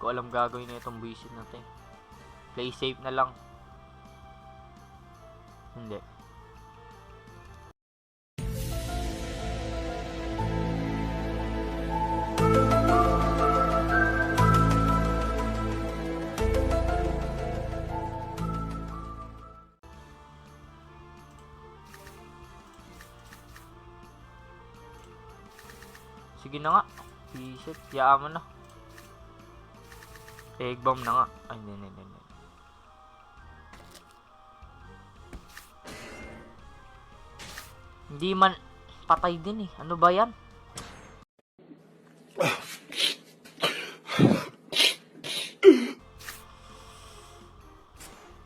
ko alam gagawin na itong buisit natin. Play safe na lang. Hindi. Sige na nga. Buisit. Yaan mo na. Egg bomb na nga. Ay, hindi. Hindi man patay din eh. Ano ba yan?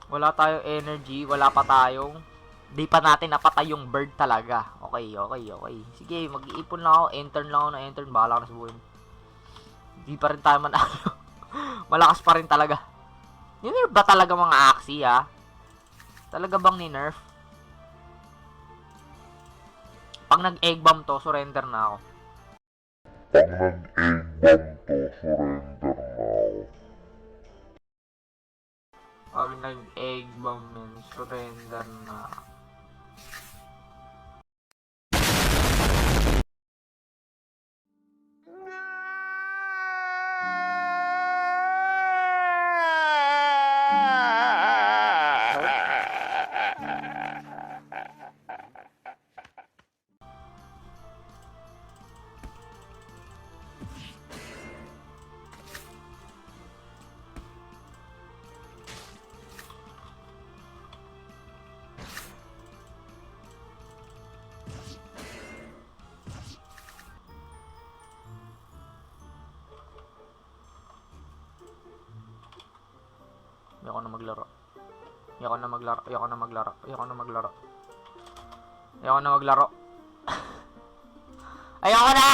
Wala tayong energy. Wala pa tayong... Di pa natin napatay yung bird talaga. Okay. Sige, mag-iipon lang ako. Enter lang ako na enter. Bahala ka na sa buhay. Di pa rin tayo manalo. Malakas pa rin talaga. Ni-nerf ba talaga mga Axie ha? Talaga bang ni-nerf? Pag nag-egg bomb to, surrender na ako. Pag nag-egg bomb, surrender na. Ayoko na maglaro. Ayoko na!